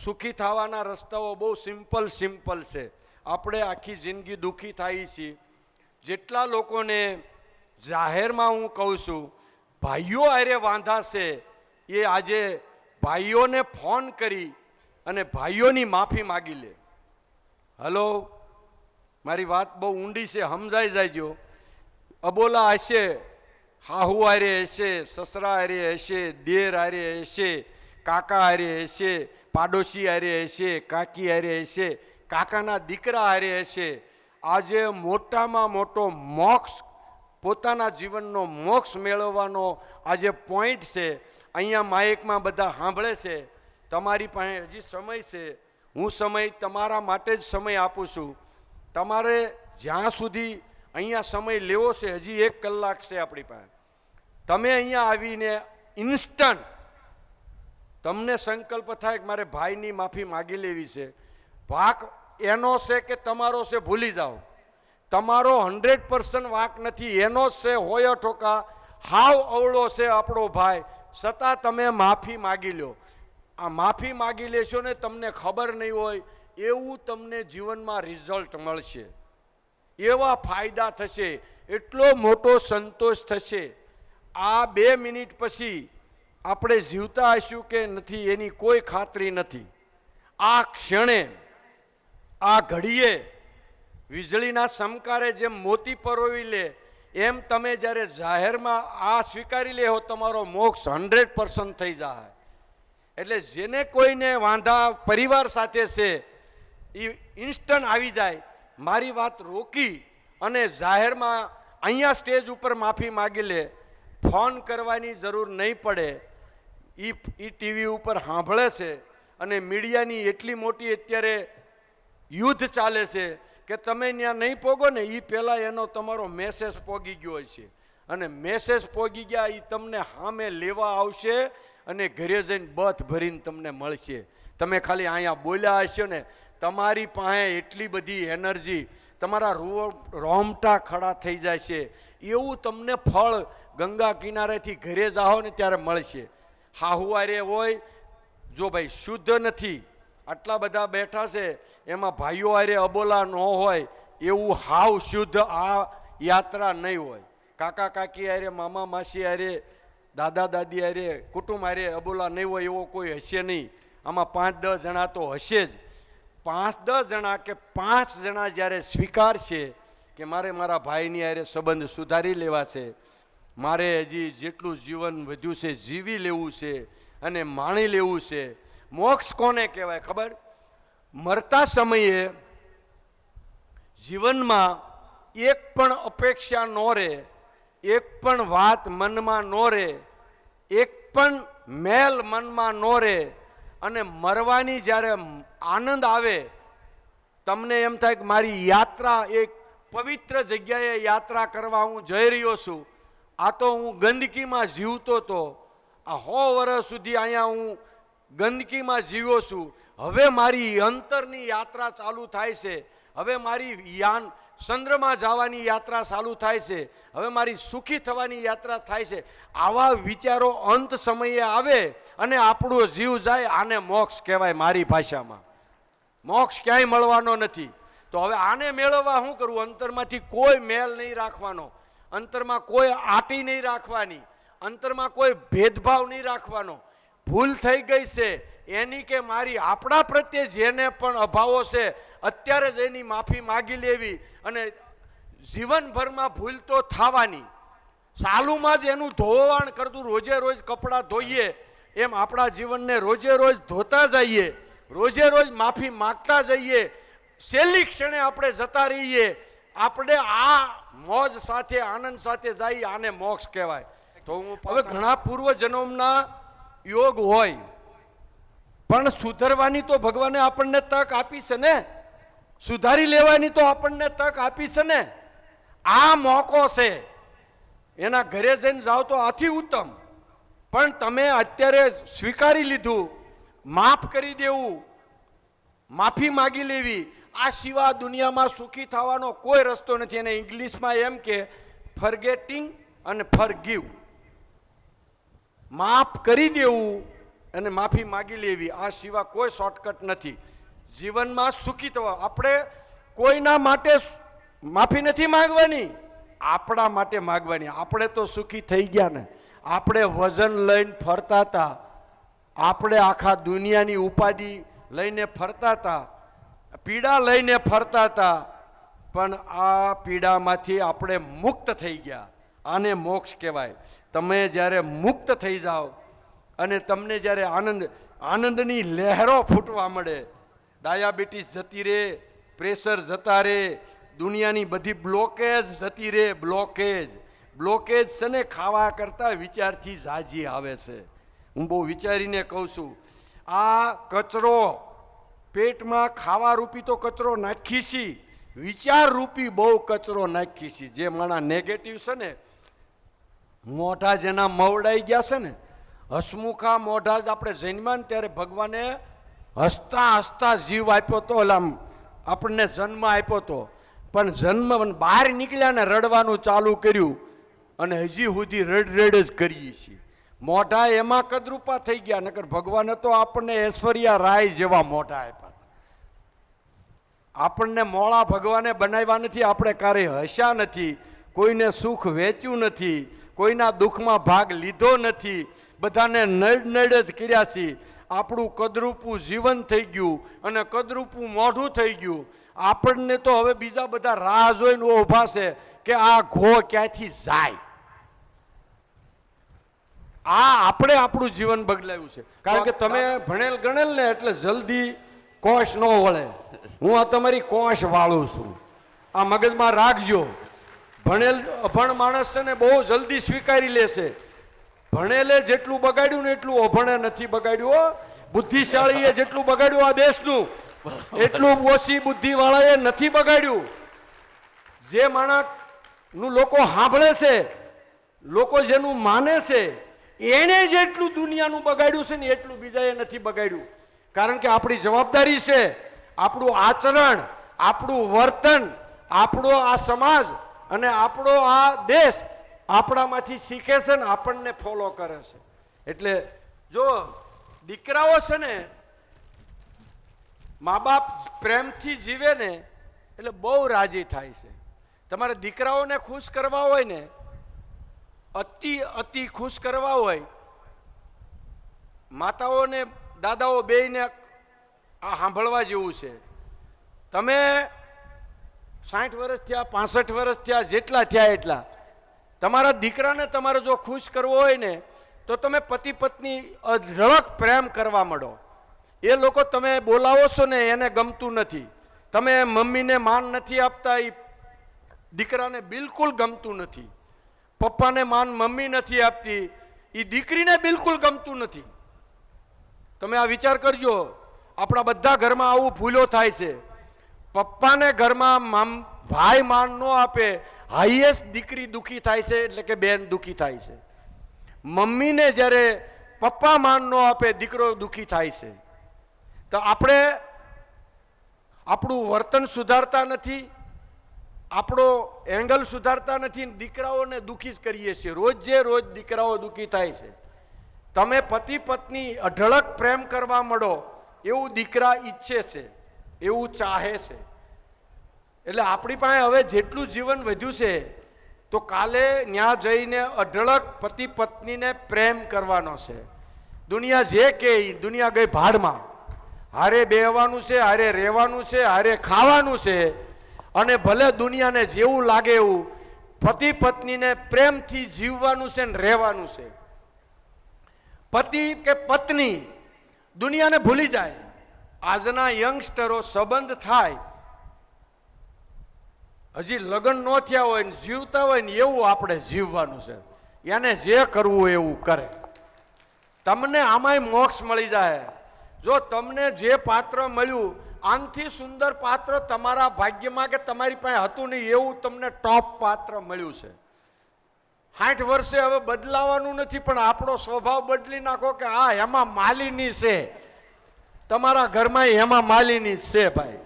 સુખી થવાના રસ્તાઓ બહુ સિમ્પલ છે. આપણે આખી જિંદગી દુઃખી થાય છીએ. જેટલા લોકોને જાહેરમાં હું કહું છું ભાઈઓ હારે વાંધા છે, એ આજે ભાઈઓને ફોન કરી અને ભાઈઓની માફી માગી લે. હલો, મારી વાત બહુ ઊંડી છે, સમજાઈ જાયજો. અબોલા હશે, હાહુ હારે હશે, સસરા હારે હશે, દેર હારે હશે, કાકા હારે હશે, પાડોશી હારે હશે, કાકી હારે હશે, કાકાના દીકરા હારે હશે. આજે મોટામાં મોટો મોક્ષ, પોતાના જીવનનો મોક્ષ મેળવવાનો આજે પોઈન્ટ છે. અહીંયા માઇકમાં બધા સાંભળે છે. તમારી પાસે હજી સમય છે. હું સમય તમારા માટે જ સમય આપું છું. તમારે જ્યાં સુધી અહીંયા સમય લેવો છે, હજી 1 કલાક છે આપણી પાસે. તમે અહીંયા આવીને ઇન્સ્ટન્ટ તમને સંકલ્પ થાય કે મારે ભાઈની માફી માગી લેવી છે. વાક એનો છે કે તમારો છે, ભૂલી જાઓ. તમારો 100% વાક નથી, એનો જ છે. હોય ઠોકા હાવ અવળો છે આપણો ભાઈ, છતાં તમે માફી માગી લો. આ માફી માગી લેશો ને, તમને ખબર નહીં હોય એવું તમને જીવનમાં રિઝલ્ટ મળશે, એવા ફાયદા થશે, એટલો મોટો સંતોષ થશે. આ 2 મિનિટ પછી આપણે જીવતા હશું કે નથી એની કોઈ ખાતરી નથી. આ ક્ષણે, આ ઘડીએ વીજળીના સમકારે જેમ મોતી પરોવી લે એમ તમે જ્યારે જાહેરમાં આ સ્વીકારી લેહો, તમારો મોક્ષ 100% થઈ જાય. એટલે જેને કોઈને વાંધા પરિવાર સાથે છે એ ઇન્સ્ટન્ટ આવી જાય. મારી વાત રોકી અને જાહેરમાં અહીંયા સ્ટેજ ઉપર માફી માગી લે. ફોન કરવાની જરૂર નહીં પડે. એ ટીવી ઉપર સાંભળે છે અને મીડિયાની એટલી મોટી અત્યારે યુદ્ધ ચાલે છે કે તમે ત્યાં નહીં પોગો ને એ પહેલાં એનો તમારો મેસેજ પોગી ગયો હોય છે. અને મેસેજ પોગી ગયા એ તમને સામે લેવા આવશે અને ઘરે જઈને બથ ભરીને તમને મળશે. તમે ખાલી અહીંયા બોલ્યા હશો ને, તમારી પાસે એટલી બધી એનર્જી, તમારા રોમટા ખડા થઈ જાય છે. એવું તમને ફળ ગંગા કિનારેથી ઘરે જાઓ ને ત્યારે મળશે. હાહુવારે હોય, જો ભાઈ શુદ્ધ નથી, આટલા બધા બેઠા છે એમાં ભાઈઓ હારે અબોલા ન હોય એવું હાવ શુદ્ધ આ યાત્રા નહીં હોય. કાકા કાકી હારે, મામા માસી હારે, દાદા દાદી હારે, કુટુંબ હારે અબોલા નહીં હોય એવો કોઈ હશે નહીં. આમાં 5-10 જણા તો હશે જ. 5-10 જણા કે 5 જણા જ્યારે સ્વીકારશે કે મારે મારા ભાઈની હારે સંબંધ સુધારી લેવા છે, મારે હજી જેટલું જીવન વધ્યું છે જીવી લેવું છે અને માણી લેવું છે. મોક્ષ કોને કહેવાય ખબર? મરતા સમયે જીવનમાં એક પણ અપેક્ષા ન રહે, એક પણ વાત મનમાં ન રહે, એક પણ મેલ મનમાં ન રહે. અને મરવાની જ્યારે આનંદ આવે, તમને એમ થાય કે મારી યાત્રા એક પવિત્ર જગ્યાએ યાત્રા કરવા હું જઈ રહ્યો છું. આ તો હું ગંદકીમાં જીવતો હતો, આ 100 વર્ષ સુધી અહીંયા હું ગંદકીમાં જીવ્યો છું. હવે મારી અંતરની યાત્રા ચાલુ થાય છે. હવે મારી ચંદ્રમાં જવાની યાત્રા ચાલુ થાય છે. હવે મારી સુખી થવાની યાત્રા થાય છે. આવા વિચારો અંત સમયે આવે અને આપણો જીવ જાય, આને મોક્ષ કહેવાય. મારી ભાષામાં મોક્ષ ક્યાંય મળવાનો નથી. તો હવે આને મેળવવા શું કરવું? અંતરમાંથી કોઈ મેલ નહીં રાખવાનો, અંતરમાં કોઈ આટી નહીં રાખવાની, અંતરમાં કોઈ ભેદભાવ નહીં રાખવાનો. ભૂલ થઈ ગઈ છે એની કે મારી, આપણા પ્રત્યે જેને પણ અભાવો છે અત્યારે જ એની માફી માગી લેવી. અને જીવનભરમાં ભૂલ તો થવાની, ચાલુમાં જ એનું ધોવાણ કરતું, રોજે રોજ કપડાં ધોઈએ એમ આપણા જીવનને રોજે રોજ ધોતા જઈએ, રોજે રોજ માફી માગતા જઈએ. છેલ્લી ક્ષણે આપણે જતા રહીએ, આપણે આ મોજ સાથે આનંદ સાથે જઈએ, આને મોક્ષ કહેવાય. તો હું હવે ઘણા પૂર્વ જન્મના યોગ હોય, પણ સુધરવાની તો ભગવાને આપણને તક આપી છે ને, સુધારી લેવાની તો આપણને તક આપી છે ને. આ મોકો છે, એના ઘરે જઈને જાઓ તો આથી ઉત્તમ. પણ તમે અત્યારે સ્વીકારી લીધું, માફ કરી દેવું, માફી માગી લેવી, આ સિવાય દુનિયામાં સુખી થવાનો કોઈ રસ્તો નથી. એને ઇંગ્લિશમાં એમ કે ફરગેટિંગ અને ફરગીવ. માફ કરી દેવું અને માફી માગી લેવી. આ સિવાય કોઈ શોર્ટકટ નથી જીવનમાં સુખી થવા. આપણે કોઈના માટે માફી નથી માંગવાની, આપણા માટે માગવાની. આપણે તો સુખી થઈ ગયા ને. આપણે વજન લઈને ફરતા હતા, આપણે આખા દુનિયાની ઉપાધિ લઈને ફરતા હતા, પીડા લઈને ફરતા હતા, પણ આ પીડામાંથી આપણે મુક્ત થઈ ગયા. આને મોક્ષ કહેવાય. તમે જ્યારે મુક્ત થઈ જાઓ અને તમને જ્યારે આનંદની લહેરો ફૂટવા મળે, ડાયાબિટીસ જતી રહે, પ્રેશર જતા રહે, દુનિયાની બધી બ્લોકેજ જતી રહે. બ્લોકેજ છે ને ખાવા કરતાં વિચારથી ઝાઝી આવે છે. હું બહુ વિચારીને કહું છું. આ કચરો પેટમાં ખાવા રૂપી તો કચરો નાખી છી, વિચાર રૂપી બહુ કચરો નાખી છી. જે માણા નેગેટિવ છે ને, મોઢા જેના મવડાઈ ગયા છે ને, હસમુખા મોઢા જ આપણે જન્મ્યા ત્યારે ભગવાને હસતા હસતા જીવ આપ્યો તો, આપણને જન્મ આપ્યો તો, પણ જન્મ બહાર નીકળ્યા ને રડવાનું ચાલુ કર્યું અને હજી સુધી રડ જ કરીએ છીએ. મોઢા એમાં કદરૂપા થઈ ગયા, નકર ભગવાને તો આપણને ઐશ્વર્યા રાય જેવા મોઢા આપ્યા. આપણને મોળા ભગવાને બનાવ્યા નથી. આપણે ક્યારેય હસ્યા નથી, કોઈને સુખ વેચ્યું નથી, કોઈના દુઃખમાં ભાગ લીધો નથી, બધાને નડ જ કર્યા છીએ. આપણું કદરૂપું જીવન થઈ ગયું અને કદરૂપું મોઢું થઈ ગયું. આપણને તો હવે બીજા બધા રાહ જોઈને ઊભા છે કે આ ઘો ક્યાંથી જાય. આપણે આપણું જીવન બદલાયું છે. કારણ કે તમે ભણેલ ગણેલ ને એટલે જલ્દી કોશ ન વળે. હું આ તમારી કોશ વાળું છું, આ મગજમાં રાખજો. ભણેલ અભણ માણસ છે ને બહુ જલ્દી સ્વીકારી લેશે. ભણેલે જેટલું બગાડ્યું ને એટલું અભણે નથી બગાડ્યું. બુદ્ધિશાળીએ જેટલું બગાડ્યું આ દેશનું, એટલું ઓછી બુદ્ધિવાળાએ નથી બગાડ્યું. જે માણસનું લોકો સાંભળે છે, લોકો જેનું માને છે, એને જેટલું દુનિયાનું બગાડ્યું છે ને એટલું બીજાએ નથી બગાડ્યું. કારણ કે આપણી જવાબદારી છે, આપણું આચરણ, આપણું વર્તન, આપણો આ સમાજ અને આપણો આ દેશ આપણામાંથી શીખે છે ને આપણને ફોલો કરે છે. એટલે જો દીકરાઓ છે ને મા બાપ પ્રેમથી જીવે ને એટલે બહુ રાજી થાય છે. તમારે દીકરાઓને ખુશ કરવા હોય ને, અતિ ખુશ કરવા હોય, માતાઓને દાદાઓ બેયને આ સાંભળવા જેવું છે. તમે 60 વર્ષ થયા, 65 વર્ષ થયા, જેટલા થયા એટલા, તમારા દીકરાને તમારે જો ખુશ કરવો હોય ને તો તમે પતિ પત્ની અઢળક પ્રેમ કરવા માંડો. એ લોકો તમે બોલાવો છો ને એને ગમતું નથી, તમે મમ્મીને માન નથી આપતા, એ દીકરાને બિલકુલ ગમતું નથી. પપ્પાને માન મમ્મી નથી આપતી, એ દીકરીને બિલકુલ ગમતું નથી. તમે આ વિચાર કરજો. આપણા બધા ઘરમાં આવું ભૂલો થાય છે. પપ્પાને ઘરમાં ભાઈ માન ન આપે, હાઈએસ્ટ દીકરી દુઃખી થાય છે, એટલે કે બેન દુઃખી થાય છે. મમ્મીને જ્યારે પપ્પા માન ન આપે, દીકરો દુઃખી થાય છે. તો આપણે આપણું વર્તન સુધારતા નથી, આપણો એંગલ સુધારતા નથી, દીકરાઓને દુઃખી જ કરીએ છીએ. રોજ દીકરાઓ દુઃખી થાય છે. તમે પતિ પત્ની અઢળક પ્રેમ કરવા માંડો એવું દીકરા ઈચ્છે છે, એવું ચાહે છે. એટલે આપણી પાસે હવે જેટલું જીવન વધ્યું છે તો કાલે ત્યાં જઈને અઢળક પતિ પત્નીને પ્રેમ કરવાનો છે. દુનિયા જે કે દુનિયા ગઈ ભાડમાં. હારે બેહવાનું છે, હારે રહેવાનું છે, હારે ખાવાનું છે, અને ભલે દુનિયાને જેવું લાગે એવું પતિ પત્નીને પ્રેમથી જીવવાનું છે ને રહેવાનું છે. પતિ કે પત્ની દુનિયાને ભૂલી જાય. આજના યંગસ્ટરો સંબંધ થાય, હજી લગ્ન ન થયા હોય ને જીવતા હોય ને એવું આપણે જીવવાનું છે. એને જે કરવું એવું કરે. તમને આમાંય મોક્ષ મળી જાય. જો તમને જે પાત્ર મળ્યું, આનથી સુંદર પાત્ર તમારા ભાગ્યમાં કે તમારી પાસે હતું નહીં એવું તમને ટોપ પાત્ર મળ્યું છે. 60 વર્ષે હવે બદલાવાનું નથી, પણ આપણો સ્વભાવ બદલી નાખો કે હા એમાં માલિની છે. તમારા ઘરમાં એમાં માલિની છે ભાઈ.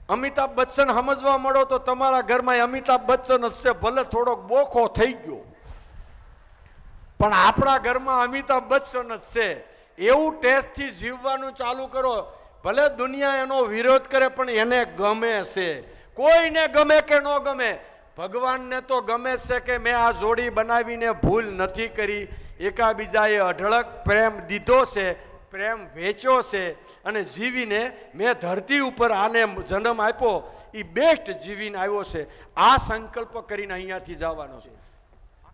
અમિતાભ બચ્ચન સમજવા મળો તો તમારા ઘરમાં અમિતાભ બચ્ચન જ છે, ભલે થોડોક બોખો થઈ ગયો. પણ આપણા ઘરમાં અમિતાભ બચ્ચન જ છે. એવું ટેસ્ટથી જીવવાનું ચાલુ કરો. ભલે દુનિયા એનો વિરોધ કરે પણ એને ગમે છે. કોઈને ગમે કે ન ગમે, ભગવાનને તો ગમે છે કે મેં આ જોડી બનાવીને ભૂલ નથી કરી. એકાબીજાએ અઢળક પ્રેમ દીધો છે, પ્રેમ વેચ્યો છે અને જીવીને મેં ધરતી ઉપર આને જન્મ આપ્યો, એ બેસ્ટ જીવીને આવ્યો છે. આ સંકલ્પ કરીને અહીંયાથી જવાનો છે.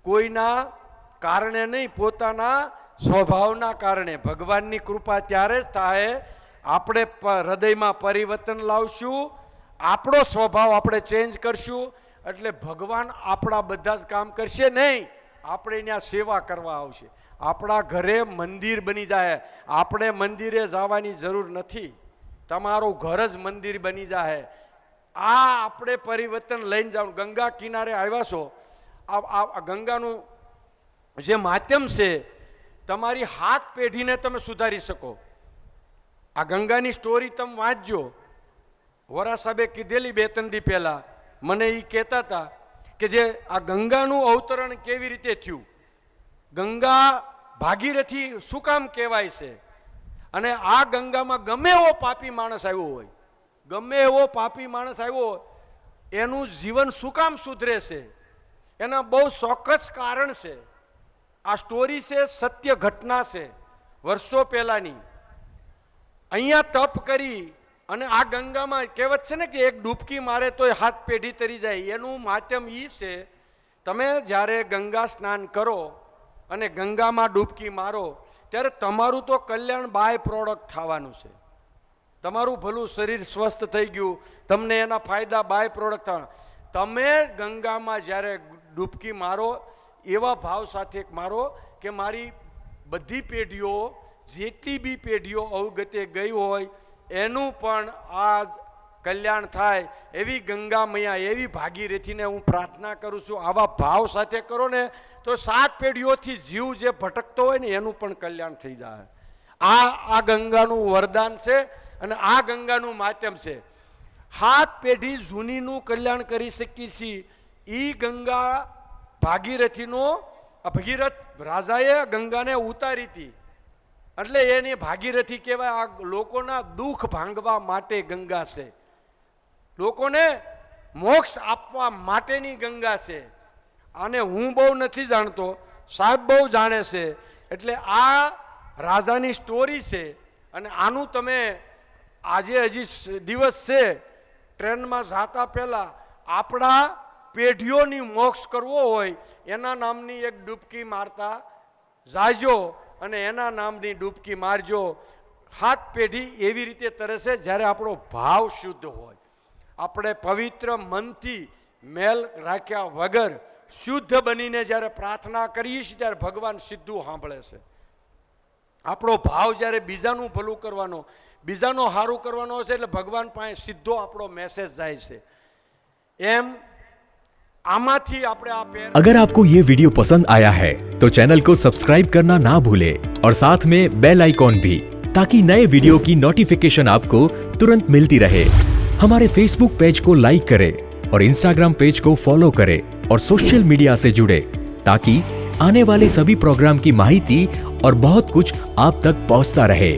કોઈના કારણે નહીં, પોતાના સ્વભાવના કારણે. ભગવાનની કૃપા ત્યારે જ થાય આપણે હૃદયમાં પરિવર્તન લાવશું, આપણો સ્વભાવ આપણે ચેન્જ કરશું, એટલે ભગવાન આપણા બધા જ કામ કરશે નહીં, આપણે ત્યાં સેવા કરવા આવશે. આપણા ઘરે મંદિર બની જાય. આપણે મંદિરે જવાની જરૂર નથી, તમારું ઘર જ મંદિર બની જાય. આ આપણે પરિવર્તન લઈને જવાનું. ગંગા કિનારે આવ્યા છો, આ ગંગાનું જે માધ્યમ છે, તમારી 7 પેઢીને તમે સુધારી શકો. આ ગંગાની સ્ટોરી તમે વાંચજો. વરા સાહેબે કીધેલી 2-3 દી પહેલા, મને એ કહેતા હતા કે જે આ ગંગાનું અવતરણ કેવી રીતે થયું, ગંગા ભાગીરથી શું કામ કહેવાય છે, અને આ ગંગામાં ગમે એવો પાપી માણસ આવ્યો હોય, ગમે એવો પાપી માણસ આવ્યો એનું જીવન શું કામ સુધરે છે, એના બહુ ચોક્કસ કારણ છે. આ સ્ટોરી છે, સત્ય ઘટના છે, વર્ષો પહેલાની. અહીંયા તપ કરી અને આ ગંગામાં કહેવત છે ને કે એક ડૂબકી મારે તોય 7 પેઢી તરી જાય. એનું માધ્યમ એ છે, તમે જ્યારે ગંગા સ્નાન કરો અને ગંગામાં ડૂબકી મારો ત્યારે તમારું તો કલ્યાણ બાય પ્રોડક્ટ થવાનું છે. તમારું ભલું શરીર સ્વસ્થ થઈ ગયું, તમને એના ફાયદા બાય પ્રોડક્ટ થવાના. તમે ગંગામાં જ્યારે ડૂબકી મારો એવા ભાવ સાથે મારો કે મારી બધી પેઢીઓ, જેટલી બી પેઢીઓ અવગતે ગઈ હોય એનું પણ આ કલ્યાણ થાય, એવી ગંગા મૈયા, એવી ભાગીરથીને હું પ્રાર્થના કરું છું. આવા ભાવ સાથે કરો ને તો 7 પેઢીઓથી જીવ જે ભટકતો હોય ને એનું પણ કલ્યાણ થઈ જાય. આ ગંગાનું વરદાન છે અને આ ગંગાનું માધ્યમ છે. 7 પેઢી જૂનીનું કલ્યાણ કરી શકીએ છીએ. એ ગંગા ભાગીરથીનો, ભગીરથ રાજાએ ગંગાને ઉતારી હતી એટલે એની ભાગીરથી કહેવાય. આ લોકોના દુઃખ ભાંગવા માટે ગંગા છે, લોકોને મોક્ષ આપવા માટેની ગંગા છે. આને હું બહુ નથી જાણતો, સાહેબ બહુ જાણે છે. એટલે આ રાજાની સ્ટોરી છે અને આનું તમે આજે હજી દિવસ છે, ટ્રેનમાં જતા પહેલાં આપણા પેઢીઓની મોક્ષ કરવો હોય એના નામની એક ડૂબકી મારતા જાજો અને એના નામની ડૂબકી મારજો. 7 પેઢી એવી રીતે તરસે જ્યારે આપણો ભાવ શુદ્ધ હોય, આપણે પવિત્ર મનથી મેલ રાખ્યા વગર શુદ્ધ બનીને જ્યારે પ્રાર્થના કરીએ છીએ ત્યારે ભગવાન સીધું સાંભળે છે. આપણો ભાવ જ્યારે બીજાનું ભલું કરવાનો, બીજાનો સારું કરવાનો છે એટલે ભગવાન પાસે સીધો આપણો મેસેજ જાય છે. એમ आमाथी आपने आप अगर आपको ये वीडियो पसंद आया है तो चैनल को सब्सक्राइब करना ना भूले और साथ में बेल आइकॉन भी, ताकि नए वीडियो की नोटिफिकेशन आपको तुरंत मिलती रहे. हमारे फेसबुक पेज को लाइक करें और इंस्टाग्राम पेज को फॉलो करें और सोशल मीडिया से जुड़े, ताकि आने वाले सभी प्रोग्राम की माहिती और बहुत कुछ आप तक पहुंचता रहे.